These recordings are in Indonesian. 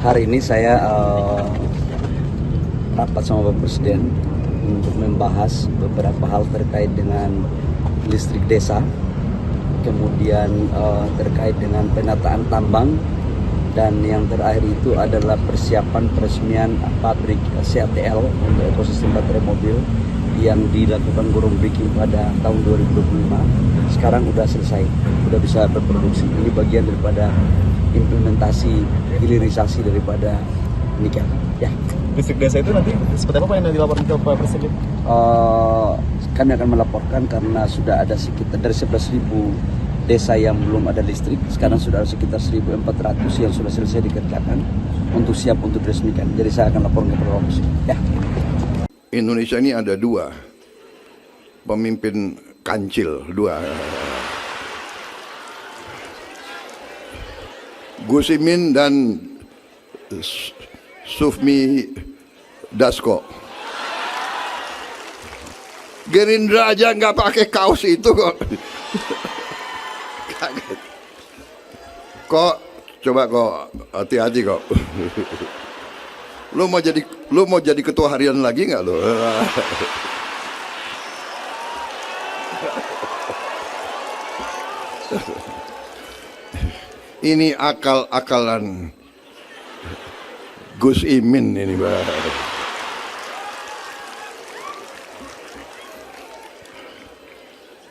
Hari ini saya rapat sama Bapak Presiden untuk membahas beberapa hal terkait dengan listrik desa, kemudian terkait dengan penataan tambang, dan yang terakhir itu adalah persiapan peresmian pabrik CATL untuk ekosistem baterai mobil yang dilakukan groundbreaking pada tahun 2025. Sekarang sudah selesai, sudah bisa berproduksi. Ini bagian daripada implementasi hilirisasi daripada nikel. Ya. Listrik desa itu nanti seperti apa yang dilaporkan ke Pak Presiden? Kami akan melaporkan karena sudah ada sekitar dari 11.000 desa yang belum ada listrik. Sekarang sudah ada sekitar 1.400 yang sudah selesai dikerjakan untuk siap untuk diresmikan. Jadi saya akan laporkan ke Bapak Presiden. Ya. Indonesia ini ada dua pemimpin kancil, dua. Gus Imin dan Sufmi Dasko. Gerindra aja nggak pakai kaos itu kok. Kaget. Kok coba kok hati-hati kok. Lu mau jadi ketua harian lagi nggak lo? Ini akal-akalan Gus Imin ini, Pak.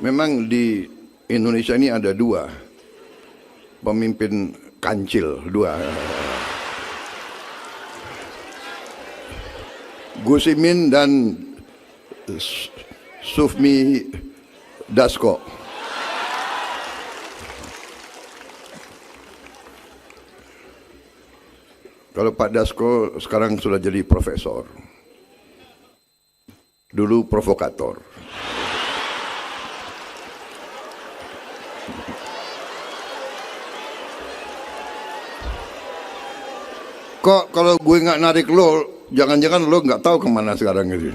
Memang di Indonesia ini ada dua pemimpin kancil, dua. Gus Imin dan Sufmi Dasko. Kalau Pak Dasko sekarang sudah jadi profesor. Dulu provokator. Kok kalau gue nggak narik lo, jangan-jangan lo nggak tahu kemana sekarang itu.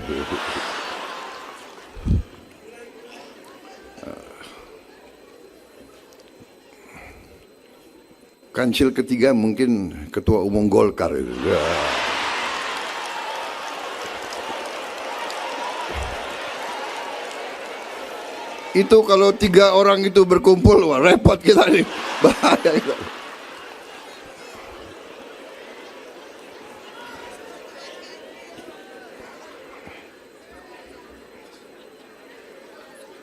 Kancil ketiga mungkin ketua umum Golkar itu. Ya. Itu kalau 3 orang itu berkumpul, wah repot kita nih, bahaya itu.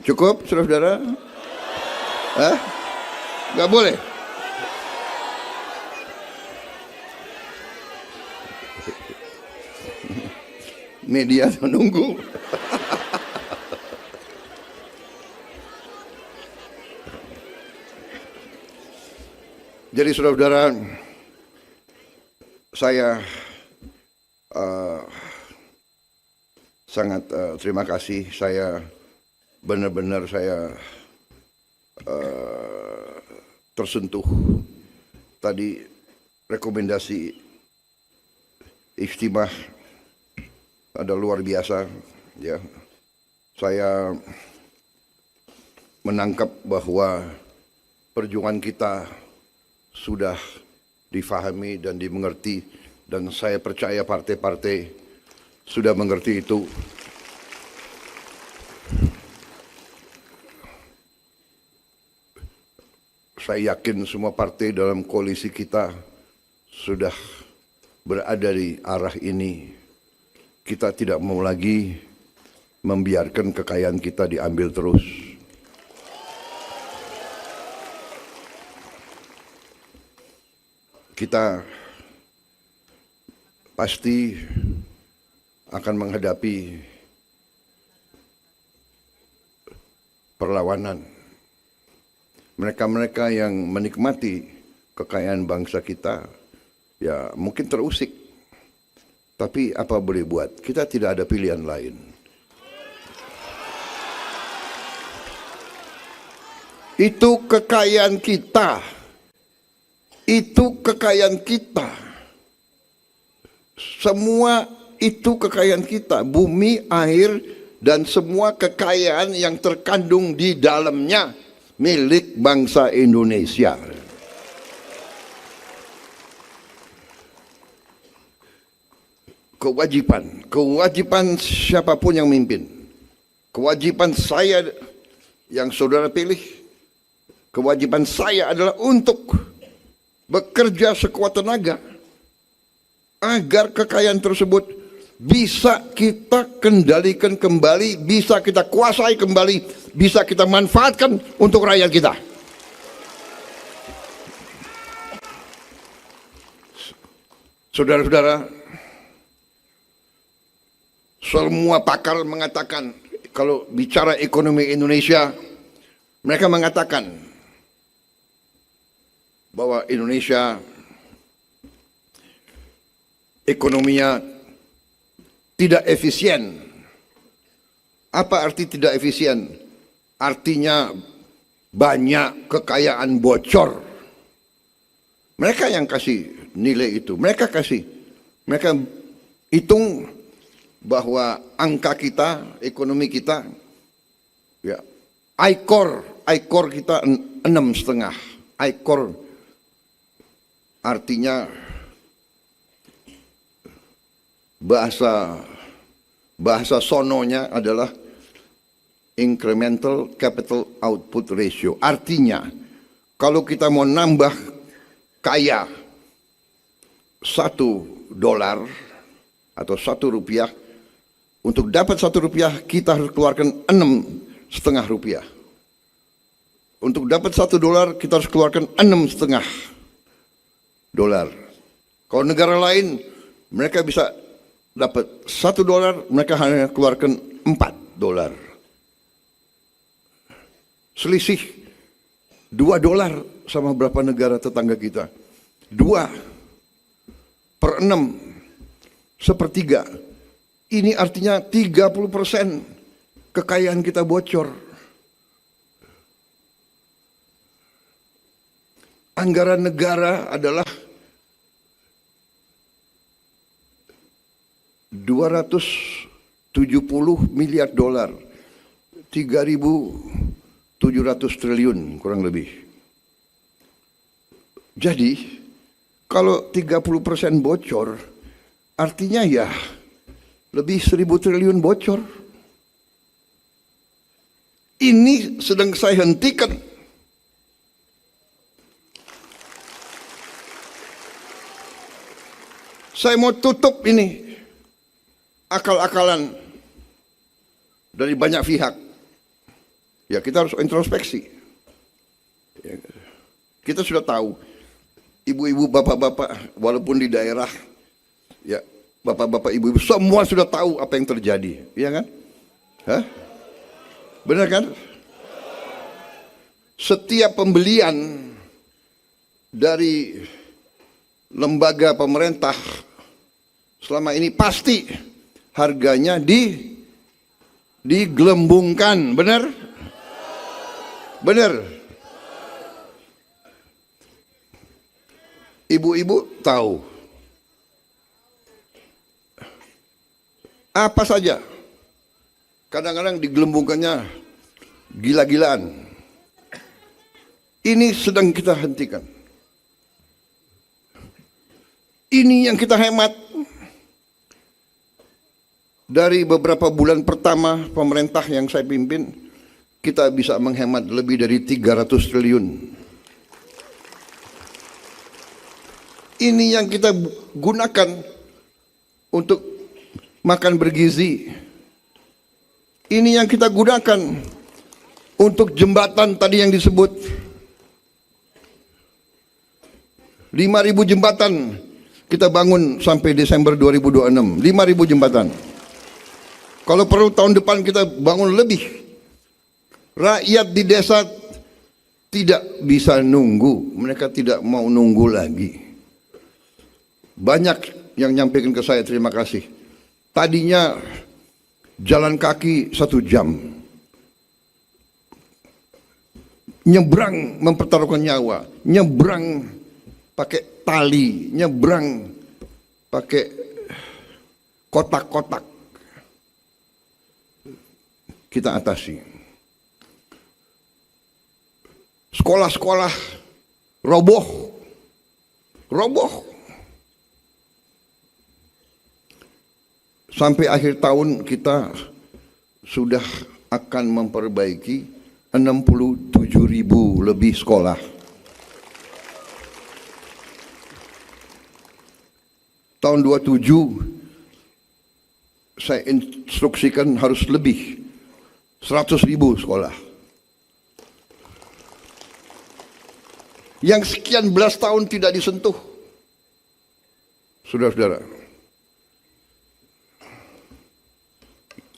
Cukup, saudara-saudara? Nggak boleh? Media menunggu. Jadi saudara-saudara, saya sangat terima kasih. Saya benar-benar tersentuh tadi rekomendasi Ijtimah ada luar biasa, ya. Saya menangkap bahwa perjuangan kita sudah difahami dan dimengerti, dan saya percaya partai-partai sudah mengerti itu. Saya yakin semua partai dalam koalisi kita sudah berada di arah ini. Kita tidak mau lagi membiarkan kekayaan kita diambil terus. Kita pasti akan menghadapi perlawanan. Mereka-mereka yang menikmati kekayaan bangsa kita, ya mungkin terusik. Tapi apa boleh buat, kita tidak ada pilihan lain. Itu kekayaan kita. Itu kekayaan kita. Semua itu kekayaan kita. Bumi, air, dan semua kekayaan yang terkandung di dalamnya milik bangsa Indonesia. kewajiban siapapun yang memimpin, kewajiban saya yang saudara pilih, kewajiban saya adalah untuk bekerja sekuat tenaga agar kekayaan tersebut bisa kita kendalikan kembali, bisa kita kuasai kembali, bisa kita manfaatkan untuk rakyat kita. Saudara-saudara, semua pakar mengatakan kalau bicara ekonomi Indonesia, mereka mengatakan bahwa Indonesia ekonominya tidak efisien. Apa arti tidak efisien? Artinya banyak kekayaan bocor. Mereka yang kasih nilai itu. Mereka hitung bahwa angka kita, ekonomi kita, ya, ICOR kita 6,5. ICOR artinya bahasa sononya adalah incremental capital output ratio. Artinya kalau kita mau nambah kaya $1 atau Rp1, untuk dapat Rp1 kita harus keluarkan 6,5 rupiah. Untuk dapat $1 kita harus keluarkan 6,5 dolar. Kalau negara lain mereka bisa dapat $1, mereka hanya keluarkan $4. Selisih $2 sama berapa negara tetangga kita? 2/6, 1/3. Ini artinya 30% kekayaan kita bocor. Anggaran negara adalah $270 miliar, 3.700 triliun kurang lebih. Jadi kalau 30% bocor, artinya ya lebih 1.000 triliun bocor. Ini sedang saya hentikan. Saya mau tutup ini akal-akalan dari banyak pihak. Ya, kita harus introspeksi. Ya, kita sudah tahu, ibu-ibu, bapak-bapak, walaupun di daerah, ya, bapak-bapak, ibu-ibu, semua sudah tahu apa yang terjadi, iya kan? Hah? Benar kan? Setiap pembelian dari lembaga pemerintah selama ini pasti harganya digelembungkan, benar? Benar. Ibu-ibu tahu apa saja. Kadang-kadang digelembungkannya gila-gilaan. Ini sedang kita hentikan. Ini yang kita hemat. Dari beberapa bulan pertama pemerintah yang saya pimpin, kita bisa menghemat lebih dari 300 triliun. Ini yang kita gunakan untuk makan bergizi. Ini yang kita gunakan untuk jembatan tadi yang disebut. 5.000 jembatan kita bangun sampai Desember 2026. 5.000 jembatan. Kalau perlu tahun depan kita bangun lebih. Rakyat di desa tidak bisa nunggu. Mereka tidak mau nunggu lagi. Banyak yang nyampaikan ke saya, terima kasih. Tadinya jalan kaki 1 jam. Nyebrang mempertaruhkan nyawa. Nyebrang pakai tali. Nyebrang pakai kotak-kotak. Kita atasi. Sekolah-sekolah roboh. sampai akhir tahun kita sudah akan memperbaiki 67.000 lebih sekolah. Tahun 27 saya instruksikan harus lebih 100.000 sekolah. Yang sekian belas tahun tidak disentuh. Saudara-saudara,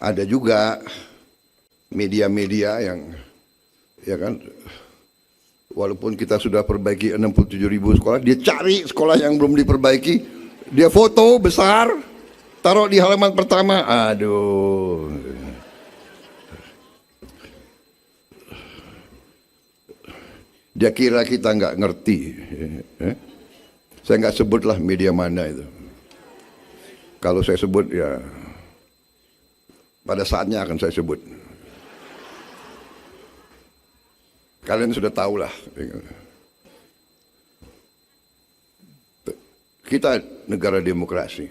ada juga media-media yang, ya kan, walaupun kita sudah perbaiki 67.000 sekolah, dia cari sekolah yang belum diperbaiki, dia foto besar, taruh di halaman pertama. Aduh. Dia kira kita nggak ngerti. Saya nggak sebutlah media mana itu. Kalau saya sebut ya pada saatnya akan saya sebut. Kalian sudah tahu lah. Kita negara demokrasi.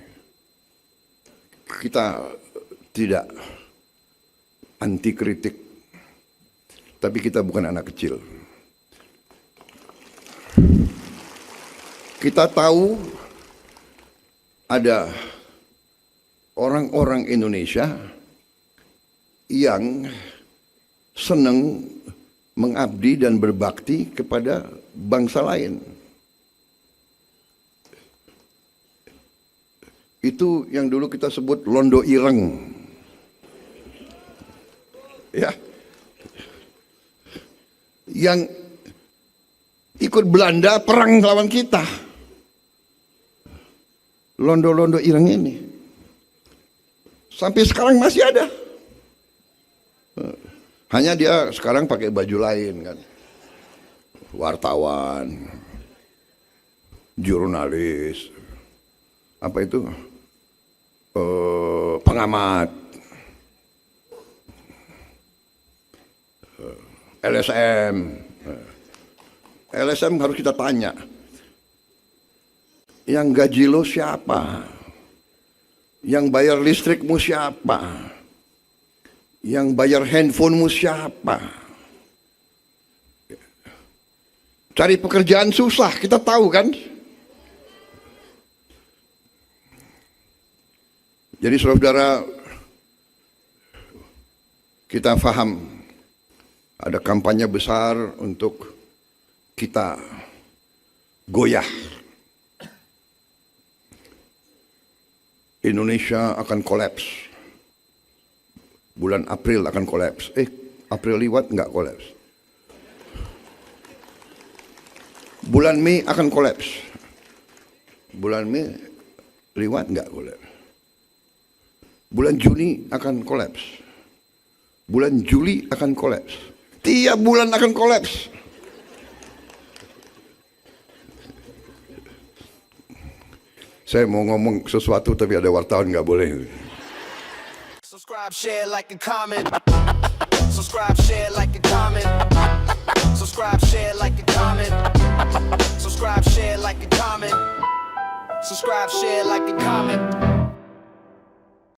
Kita tidak anti kritik. Tapi kita bukan anak kecil. Kita tahu ada orang-orang Indonesia yang senang mengabdi dan berbakti kepada bangsa lain. Itu yang dulu kita sebut londo ireng. Ya. Yang ikut Belanda perang lawan kita. Londo-londo ireng ini sampai sekarang masih ada. Hanya dia sekarang pakai baju lain kan. Wartawan, jurnalis, apa itu? Pengamat, LSM. LSM harus kita tanya. Yang gaji lo siapa? Yang bayar listrikmu siapa? Yang bayar handphonemu siapa? Cari pekerjaan susah, kita tahu kan? Jadi saudara-saudara, kita paham ada kampanye besar untuk kita goyah. Indonesia akan kolaps. Bulan April akan kolaps. April liwat nggak kolaps. Bulan Mei akan kolaps. Bulan Mei liwat nggak kolaps. Bulan Juni akan kolaps. Bulan Juli akan kolaps. Tiap bulan akan kolaps. Saya mau ngomong sesuatu tapi ada wartawan nggak boleh. Subscribe, share, like, and comment. Subscribe, share, like, and comment. Subscribe, share, like, and comment. Subscribe, share, like, and comment. Subscribe, share, like, and comment.